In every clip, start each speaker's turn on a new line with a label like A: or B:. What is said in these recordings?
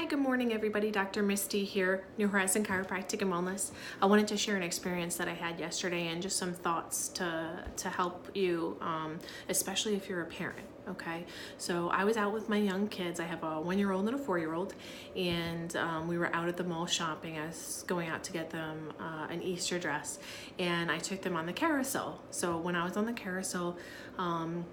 A: Hi, good morning, everybody. Dr. Misty here, New Horizon Chiropractic and Wellness. I wanted to share an experience that I had yesterday and just some thoughts to help you, especially if you're a parent. Okay, so I was out with my young kids. I have a 1-year-old and a 4-year-old, and we were out at the mall shopping. I was going out to get them an Easter dress, and I took them on the carousel. So when I was on the carousel, I'm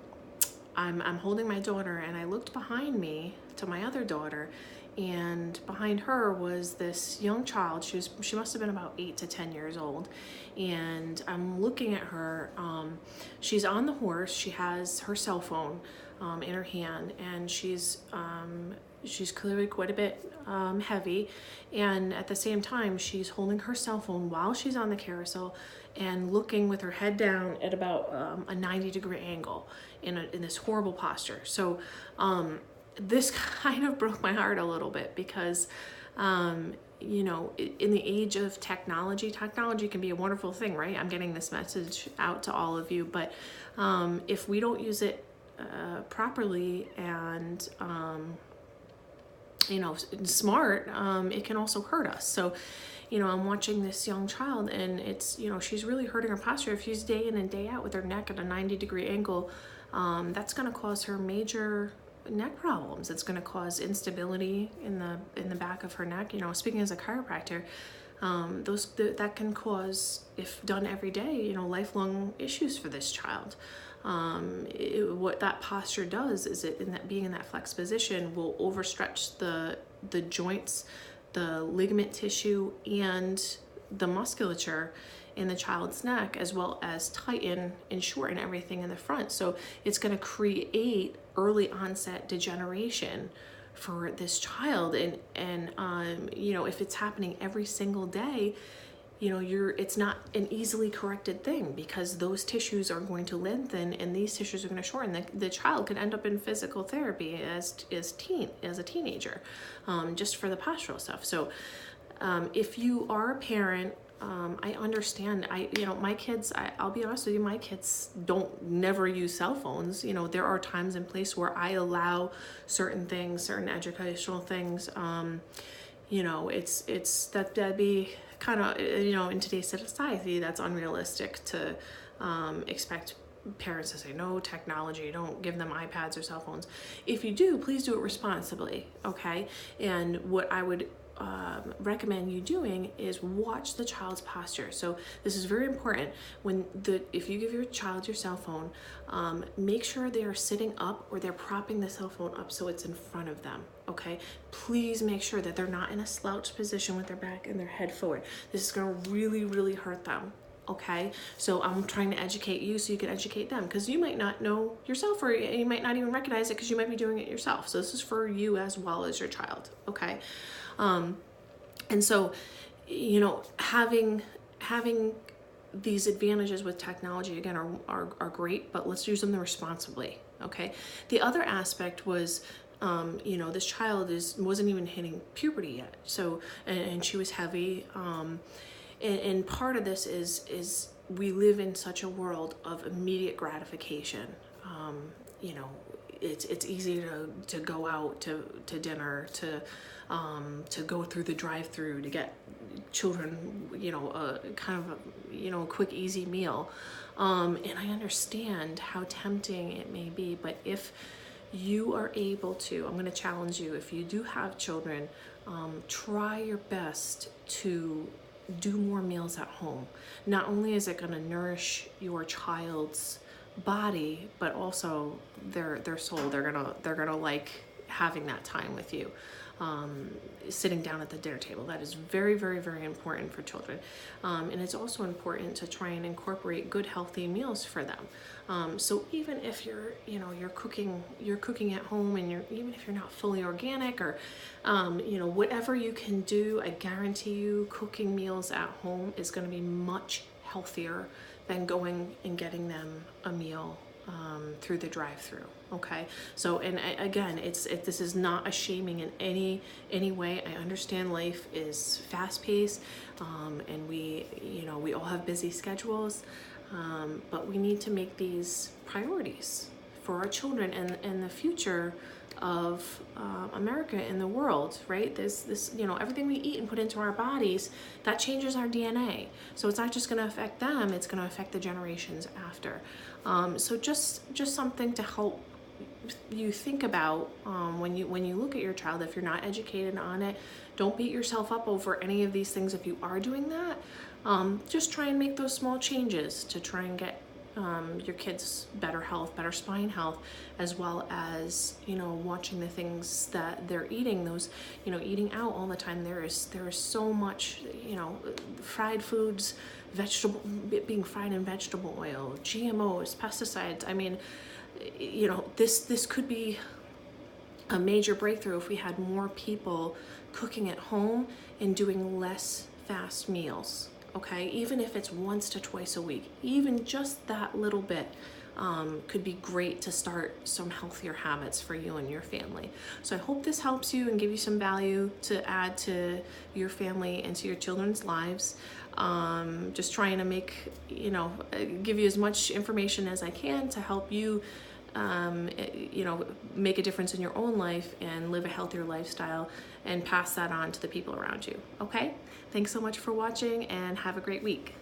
A: holding my daughter, and I looked behind me to my other daughter, and behind her was this young child. She must have been about 8 to 10 years old, and I'm looking at her. She's on the horse. She has her cell phone in her hand, and she's clearly quite a bit heavy, and at the same time she's holding her cell phone while she's on the carousel and looking with her head down at about a 90-degree angle in this horrible posture. So this kind of broke my heart a little bit because you know, in the age of technology can be a wonderful thing, right? I'm getting this message out to all of you, but if we don't use it properly and you know, smart, it can also hurt us. So, you know, I'm watching this young child, and it's, you know, she's really hurting her posture. If she's day in and day out with her neck at a 90-degree angle, that's going to cause her major neck problems. It's going to cause instability in the back of her neck. You know, speaking as a chiropractor, that can cause, if done every day, you know, lifelong issues for this child. What that posture does is being in that flex position will overstretch the joints, the ligament tissue, and the musculature in the child's neck, as well as tighten and shorten everything in the front. So it's going to create early onset degeneration for this child. And you know, if it's happening every single day, you know, it's not an easily corrected thing, because those tissues are going to lengthen and these tissues are going to shorten. The child could end up in physical therapy as a teenager, just for the postural stuff. So if you are a parent, I understand. You know, my kids, I'll be honest with you, my kids never use cell phones. You know, there are times and places where I allow certain things, certain educational things. You know, that'd be kind of, you know, in today's society, that's unrealistic to expect parents to say, no technology, don't give them iPads or cell phones. If you do, please do it responsibly, okay? And what I would recommend you doing is watch the child's posture. So this is very important. If you give your child your cell phone, make sure they are sitting up or they're propping the cell phone up so it's in front of them. Okay, please make sure that they're not in a slouched position with their back and their head forward. This is going to really, really hurt them. Okay, so I'm trying to educate you so you can educate them, because you might not know yourself, or you might not even recognize it because you might be doing it yourself. So this is for you as well as your child. Okay, and so, you know, having these advantages with technology, again, are great, but let's use them responsibly. Okay, the other aspect was, you know, this child wasn't even hitting puberty yet, so and she was heavy. And part of this is we live in such a world of immediate gratification. You know, it's easy to go out to dinner, to go through the drive-through to get children, you know, kind of a quick, easy meal. And I understand how tempting it may be, but if you are able to, I'm going to challenge you, if you do have children, try your best to do more meals at home. Not only is it going to nourish your child's body, but also their soul. They're gonna like having that time with you, sitting down at the dinner table. That is very, very, very important for children, and it's also important to try and incorporate good, healthy meals for them. So even if you're cooking at home, and even if you're not fully organic, or you know, whatever you can do, I guarantee you cooking meals at home is going to be much healthier than going and getting them a meal through the drive-through. Okay, so, and again, this is not a shaming in any way. I understand life is fast-paced, and we all have busy schedules, but we need to make these priorities for our children and the future of America and the world, right? There's this, you know, everything we eat and put into our bodies, that changes our DNA. So it's not just going to affect them, it's going to affect the generations after. So just something to help you think about when you look at your child. If you're not educated on it, don't beat yourself up over any of these things. If you are doing that, just try and make those small changes to try and get your kids better health, better spine health, as well as, you know, watching the things that they're eating. Those, you know, eating out all the time. There is so much, you know, fried foods, being fried in vegetable oil, GMOs, pesticides. I mean, you know, this could be a major breakthrough if we had more people cooking at home and doing less fast meals. Okay, even if it's once to twice a week, even just that little bit could be great to start some healthier habits for you and your family. So I hope this helps you and give you some value to add to your family and to your children's lives. Just trying to make, you know, give you as much information as I can to help you, you know, make a difference in your own life and live a healthier lifestyle and pass that on to the people around you. Okay? Thanks so much for watching and have a great week.